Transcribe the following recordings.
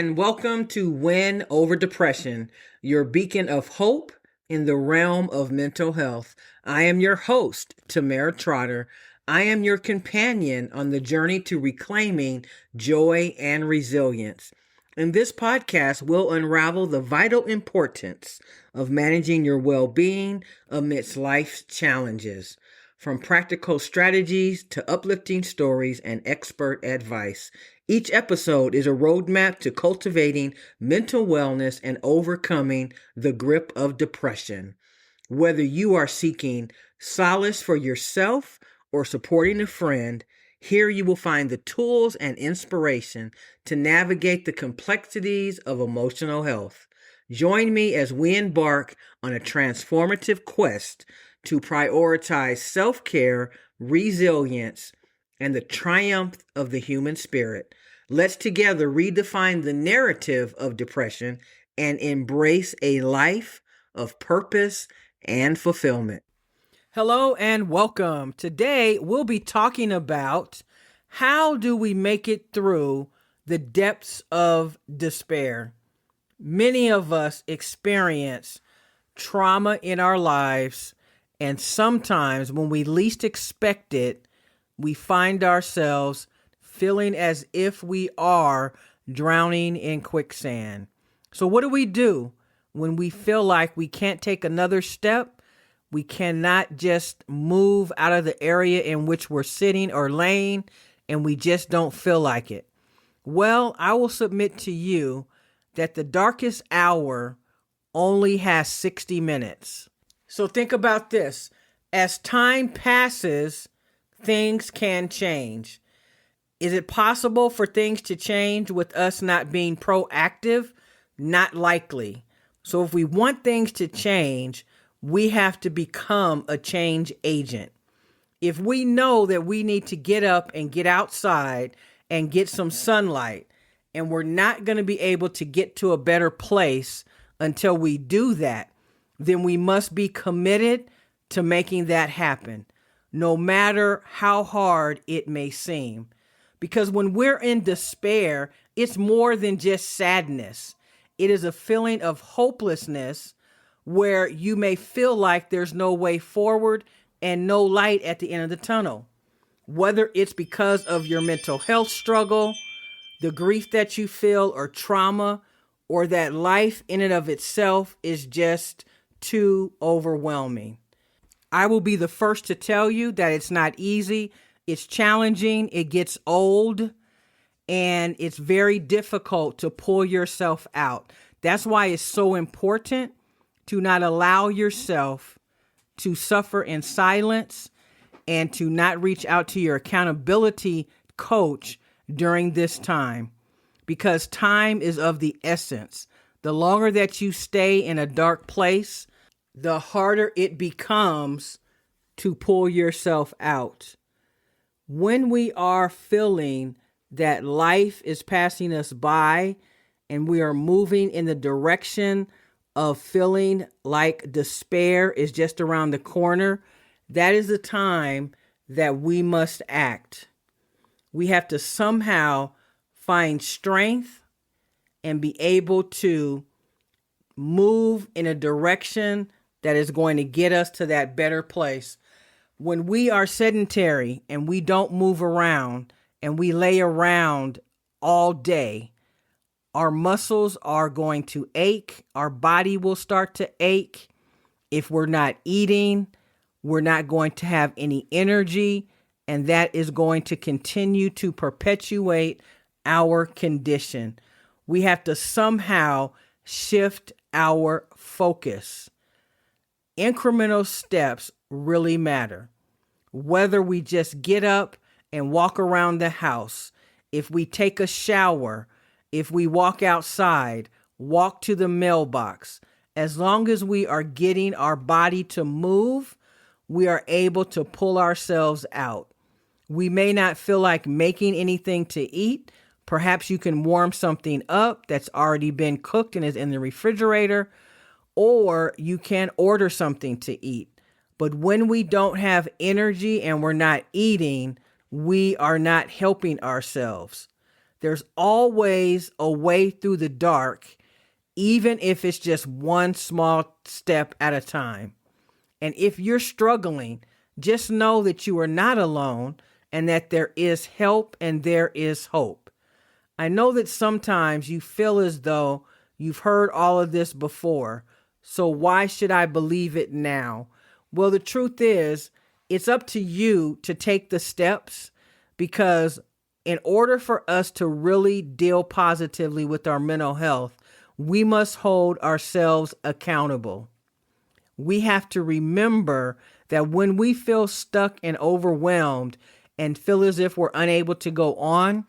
and welcome to Win Over Depression, your beacon of hope in the realm of mental health. I am your host, Tamara Trotter. I am your companion on the journey to reclaiming joy and resilience. In this podcast, we'll unravel the vital importance of managing your well-being amidst life's challenges. From practical strategies to uplifting stories and expert advice, each episode is a roadmap to cultivating mental wellness and overcoming the grip of depression. Whether you are seeking solace for yourself or supporting a friend, here you will find the tools and inspiration to navigate the complexities of emotional health. Join me as we embark on a transformative quest to prioritize self-care, resilience, and the triumph of the human spirit. Let's together redefine the narrative of depression and embrace a life of purpose and fulfillment. Hello and welcome. Today we'll be talking about how do we make it through the depths of despair. Many of us experience trauma in our lives, and sometimes when we least expect it, we find ourselves feeling as if we are drowning in quicksand. So what do we do when we feel like we can't take another step? We cannot just move out of the area in which we're sitting or laying, and we just don't feel like it. Well, I will submit to you that the darkest hour only has 60 minutes. So think about this. As time passes, things can change. Is it possible for things to change with us not being proactive? Not likely. So if we want things to change, we have to become a change agent. If we know that we need to get up and get outside and get some sunlight, and we're not going to be able to get to a better place until we do that, then we must be committed to making that happen, no matter how hard it may seem. Because when we're in despair, it's more than just sadness. It is a feeling of hopelessness where you may feel like there's no way forward and no light at the end of the tunnel. Whether it's because of your mental health struggle, the grief that you feel, or trauma, or that life in and of itself is just too overwhelming. I will be the first to tell you that it's not easy. It's challenging. It gets old, and it's very difficult to pull yourself out. That's why it's so important to not allow yourself to suffer in silence and to not reach out to your accountability coach during this time, because time is of the essence. The longer that you stay in a dark place, the harder it becomes to pull yourself out. When we are feeling that life is passing us by and we are moving in the direction of feeling like despair is just around the corner, that is the time that we must act. We have to somehow find strength and be able to move in a direction that is going to get us to that better place. When we are sedentary and we don't move around and we lay around all day, our muscles are going to ache. Our body will start to ache. If we're not eating, we're not going to have any energy, and that is going to continue to perpetuate our condition. We have to somehow shift our focus. Incremental steps really matter. Whether we just get up and walk around the house, if we take a shower, if we walk outside, walk to the mailbox, as long as we are getting our body to move, we are able to pull ourselves out. We may not feel like making anything to eat. Perhaps you can warm something up that's already been cooked and is in the refrigerator, or you can order something to eat. But when we don't have energy and we're not eating, we are not helping ourselves. There's always a way through the dark, even if it's just one small step at a time. And if you're struggling, just know that you are not alone and that there is help and there is hope. I know that sometimes you feel as though you've heard all of this before, so why should I believe it now? Well, the truth is, it's up to you to take the steps, because in order for us to really deal positively with our mental health, we must hold ourselves accountable. We have to remember that when we feel stuck and overwhelmed and feel as if we're unable to go on,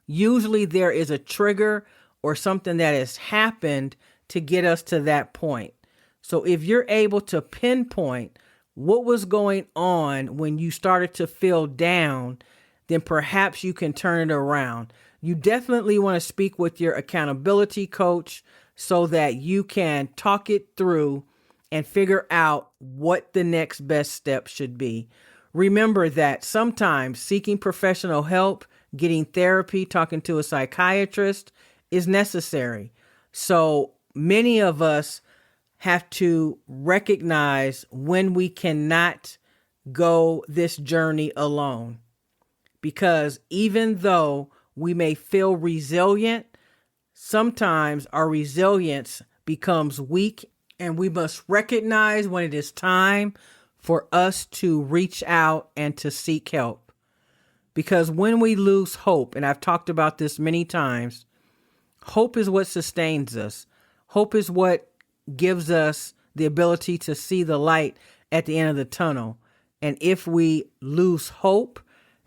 usually there is a trigger or something that has happened to get us to that point. So if you're able to pinpoint what was going on when you started to feel down, then perhaps you can turn it around. You definitely want to speak with your accountability coach so that you can talk it through and figure out what the next best step should be. Remember that sometimes seeking professional help, getting therapy, talking to a psychiatrist is necessary. So many of us have to recognize when we cannot go this journey alone. Because even though we may feel resilient, sometimes our resilience becomes weak, and we must recognize when it is time for us to reach out and to seek help. Because when we lose hope, and I've talked about this many times, hope is what sustains us. Hope is what gives us the ability to see the light at the end of the tunnel. And if we lose hope,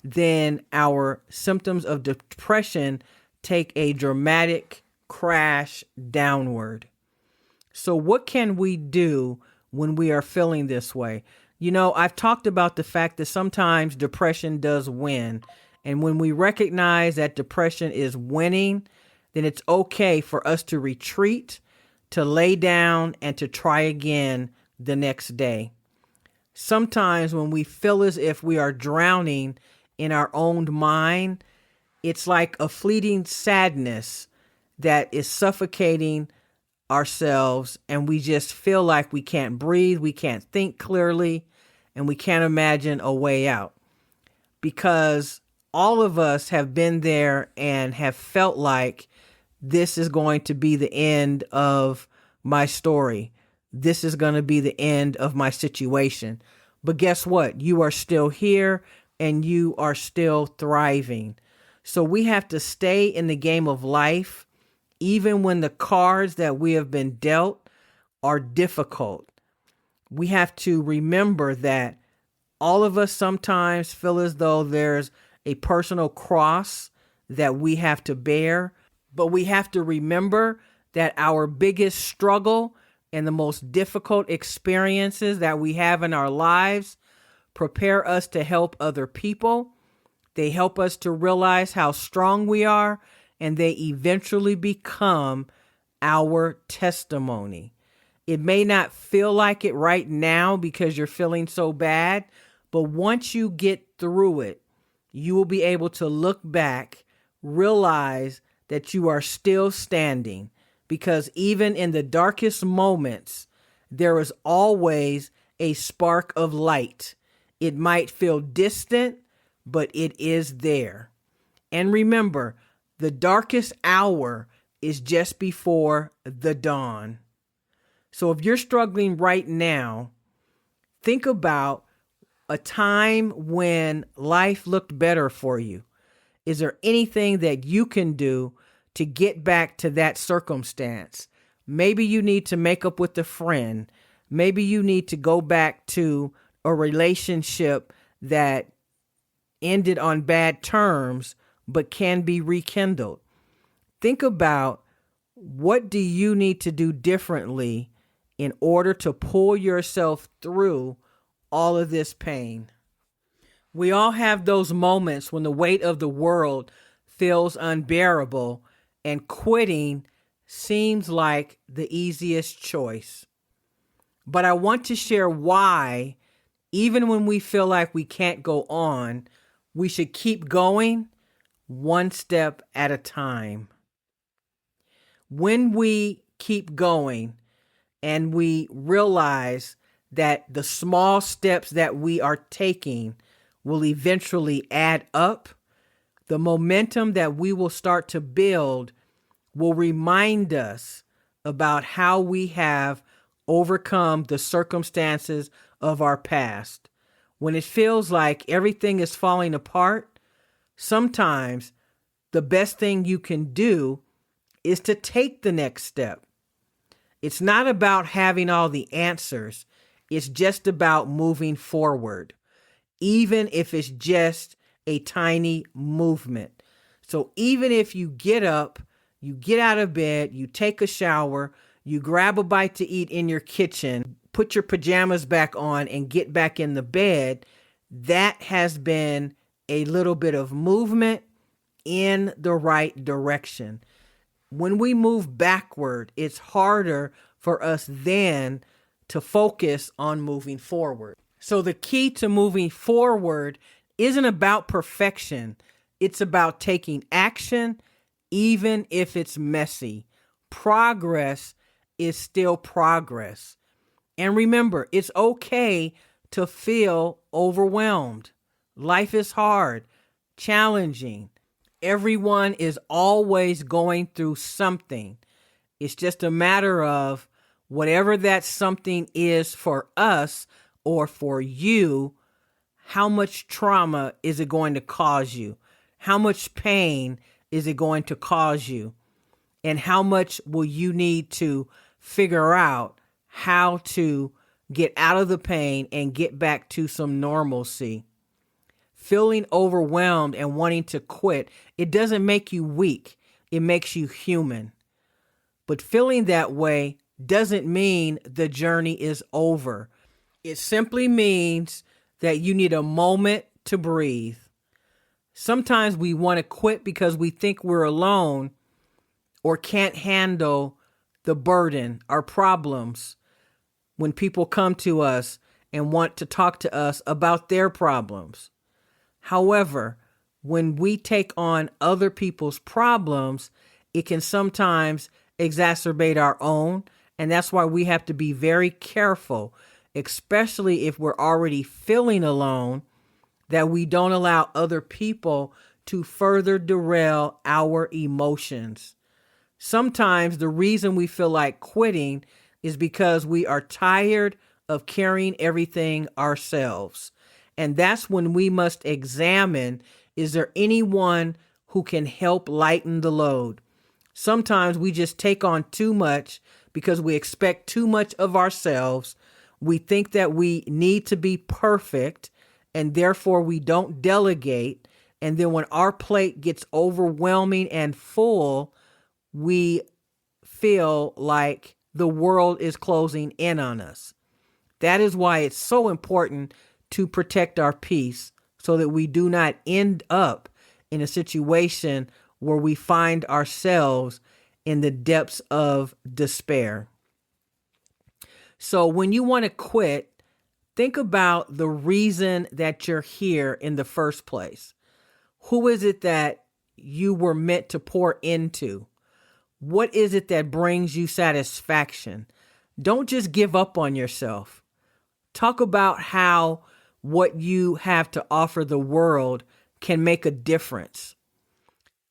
then our symptoms of depression take a dramatic crash downward. So what can we do when we are feeling this way? You know, I've talked about the fact that sometimes depression does win. And when we recognize that depression is winning, then it's okay for us to retreat, to lay down, and to try again the next day. Sometimes when we feel as if we are drowning in our own mind, it's like a fleeting sadness that is suffocating ourselves, and we just feel like we can't breathe, we can't think clearly, and we can't imagine a way out. Because all of us have been there and have felt like this is going to be the end of my story. This is going to be the end of my situation. But guess what? You are still here and you are still thriving. So we have to stay in the game of life, even when the cards that we have been dealt are difficult. We have to remember that all of us sometimes feel as though there's a personal cross that we have to bear, but we have to remember that our biggest struggle and the most difficult experiences that we have in our lives prepare us to help other people. They help us to realize how strong we are, and they eventually become our testimony. It may not feel like it right now because you're feeling so bad, but once you get through it, you will be able to look back, realize that you are still standing, because even in the darkest moments, there is always a spark of light. It might feel distant, but it is there. And remember, the darkest hour is just before the dawn. So if you're struggling right now, think about a time when life looked better for you. Is there anything that you can do to get back to that circumstance? Maybe you need to make up with a friend. Maybe you need to go back to a relationship that ended on bad terms but can be rekindled. Think about, what do you need to do differently in order to pull yourself through all of this pain? We all have those moments when the weight of the world feels unbearable and quitting seems like the easiest choice. But I want to share why, even when we feel like we can't go on, we should keep going, one step at a time. When we keep going and we realize that the small steps that we are taking will eventually add up, the momentum that we will start to build will remind us about how we have overcome the circumstances of our past. When it feels like everything is falling apart, sometimes the best thing you can do is to take the next step. It's not about having all the answers. It's just about moving forward, even if it's just a tiny movement. So even if you get up, you get out of bed, you take a shower, you grab a bite to eat in your kitchen, put your pajamas back on and get back in the bed, that has been a little bit of movement in the right direction. When we move backward, it's harder for us then to focus on moving forward. So the key to moving forward isn't about perfection. It's about taking action, even if it's messy. Progress is still progress. And remember, it's okay to feel overwhelmed. Life is hard, challenging. Everyone is always going through something. It's just a matter of whatever that something is for us or for you, how much trauma is it going to cause you? How much pain is it going to cause you? And how much will you need to figure out how to get out of the pain and get back to some normalcy? Feeling overwhelmed and wanting to quit, it doesn't make you weak. It makes you human. But feeling that way doesn't mean the journey is over. It simply means that you need a moment to breathe. Sometimes we want to quit because we think we're alone or can't handle the burden, our problems, when people come to us and want to talk to us about their problems. However, when we take on other people's problems, it can sometimes exacerbate our own. And that's why we have to be very careful, especially if we're already feeling alone, that we don't allow other people to further derail our emotions. Sometimes the reason we feel like quitting is because we are tired of carrying everything ourselves. And that's when we must examine, is there anyone who can help lighten the load? Sometimes we just take on too much because we expect too much of ourselves. We think that we need to be perfect, and therefore we don't delegate. And then when our plate gets overwhelming and full, we feel like the world is closing in on us. That is why it's so important to protect our peace so that we do not end up in a situation where we find ourselves in the depths of despair. So when you want to quit, think about the reason that you're here in the first place. Who is it that you were meant to pour into? What is it that brings you satisfaction? Don't just give up on yourself. Talk about how what you have to offer the world can make a difference.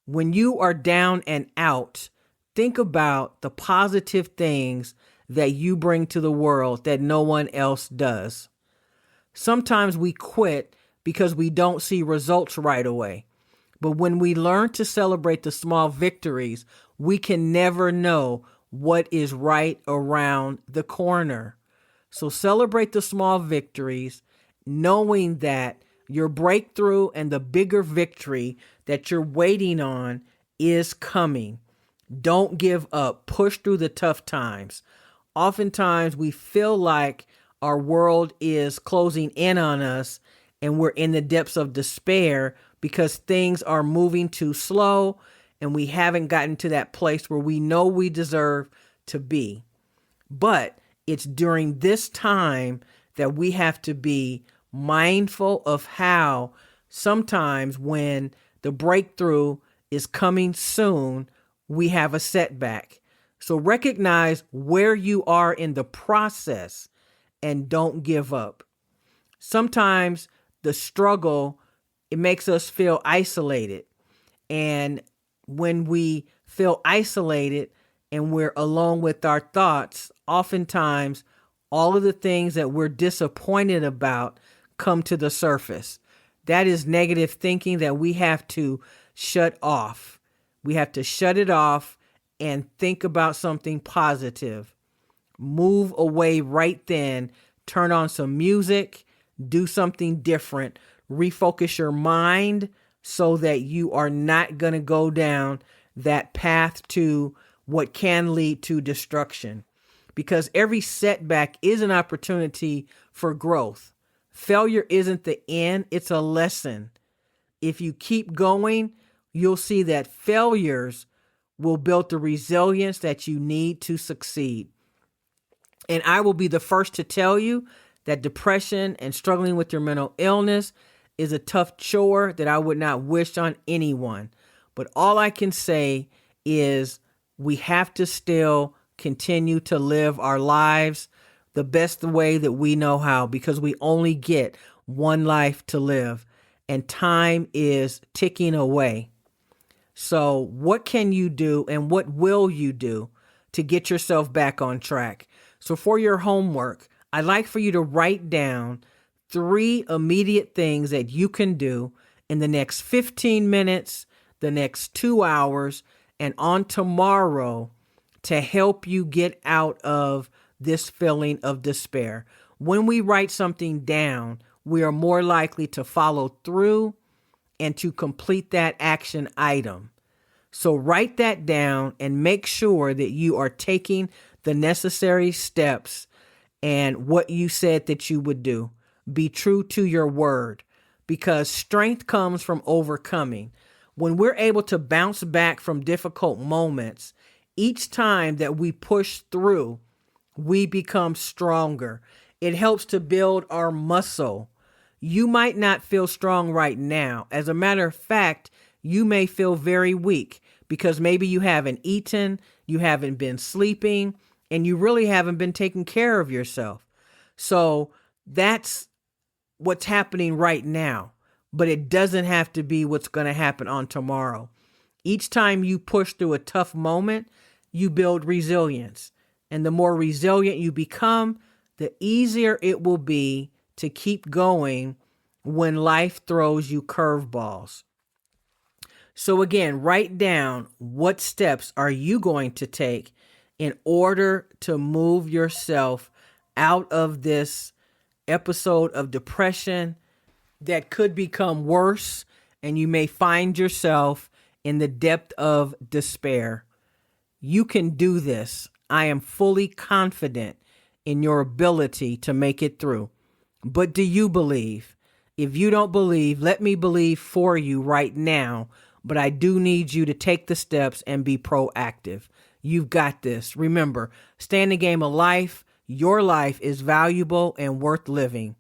When you are down and out, think about the positive things that you bring to the world that no one else does. Sometimes we quit because we don't see results right away. But when we learn to celebrate the small victories, we can never know what is right around the corner. So celebrate the small victories, knowing that your breakthrough and the bigger victory that you're waiting on is coming. Don't give up. Push through the tough times. Oftentimes we feel like our world is closing in on us and we're in the depths of despair because things are moving too slow and we haven't gotten to that place where we know we deserve to be. But it's during this time that we have to be mindful of how sometimes when The breakthrough is coming soon. We have a setback. So recognize where you are in the process and don't give up. Sometimes the struggle, it makes us feel isolated. And when we feel isolated and we're alone with our thoughts, oftentimes all of the things that we're disappointed about come to the surface. That is negative thinking that we have to shut off. We have to shut it off and think about something positive. Move away right then. Turn on some music. Do something different. Refocus your mind so that you are not going to go down that path to what can lead to destruction. Because every setback is an opportunity for growth. Failure isn't the end, it's a lesson. If you keep going, you'll see that failures will build the resilience that you need to succeed. And I will be the first to tell you that depression and struggling with your mental illness is a tough chore that I would not wish on anyone. But all I can say is we have to still continue to live our lives the best way that we know how, because we only get one life to live and time is ticking away. So what can you do and what will you do to get yourself back on track? So for your homework, I'd like for you to write down 3 immediate things that you can do in the next 15 minutes, the next 2 hours, and on tomorrow to help you get out of this feeling of despair. When we write something down, we are more likely to follow through and to complete that action item. So write that down and make sure that you are taking the necessary steps and what you said that you would do. Be true to your word, because strength comes from overcoming. When we're able to bounce back from difficult moments, each time that we push through, we become stronger. It helps to build our muscle. You might not feel strong right now. As a matter of fact, you may feel very weak because maybe you haven't eaten, you haven't been sleeping, and you really haven't been taking care of yourself. So that's what's happening right now, but it doesn't have to be what's going to happen on tomorrow. Each time you push through a tough moment, you build resilience. And the more resilient you become, the easier it will be to keep going when life throws you curveballs. So again, write down what steps are you going to take in order to move yourself out of this episode of depression that could become worse, and you may find yourself in the depth of despair. You can do this. I am fully confident in your ability to make it through. But do you believe? If you don't believe, let me believe for you right now. But I do need you to take the steps and be proactive. You've got this. Remember, stay in the game of life. Your life is valuable and worth living.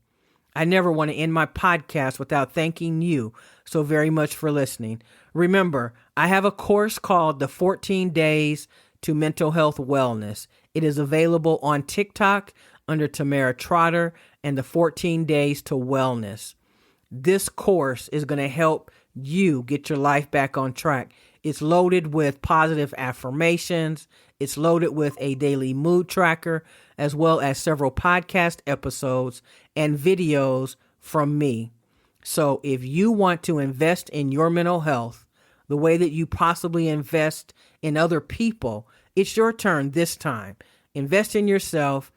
I never want to end my podcast without thanking you so very much for listening. Remember, I have a course called the 14 Days to Mental Health Wellness. It is available on TikTok under Tamara Trotter and the 14 Days to Wellness. This course is going to help you get your life back on track. It's loaded with positive affirmations. It's loaded with a daily mood tracker, as well as several podcast episodes and videos from me. So if you want to invest in your mental health the way that you possibly invest in other people, it's your turn this time. Invest in yourself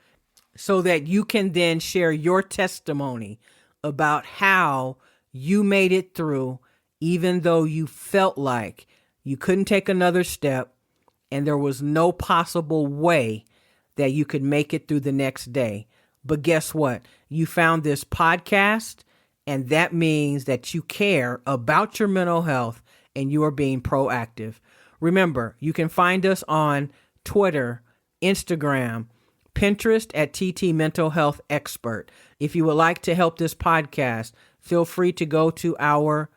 so that you can then share your testimony about how you made it through, even though you felt like you couldn't take another step and there was no possible way that you could make it through the next day. But guess what? You found this podcast, and that means that you care about your mental health and you are being proactive. Remember, you can find us on Twitter, Instagram, Pinterest at TT Mental Health Expert. If you would like to help this podcast, feel free to go to our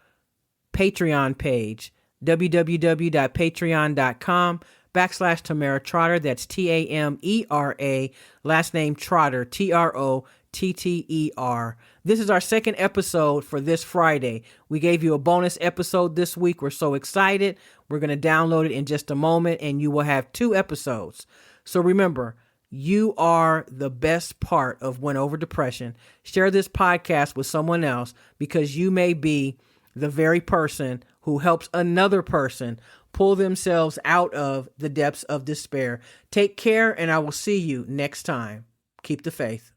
Patreon page, www.patreon.com/Tamara Trotter. That's Tamera, last name Trotter, Trotter. This is our second episode for this Friday. We gave you a bonus episode this week. We're so excited. We're going to download it in just a moment, and you will have 2 episodes. So remember, you are the best part of Win Over Depression. Share this podcast with someone else, because you may be the very person who helps another person pull themselves out of the depths of despair. Take care, and I will see you next time. Keep the faith.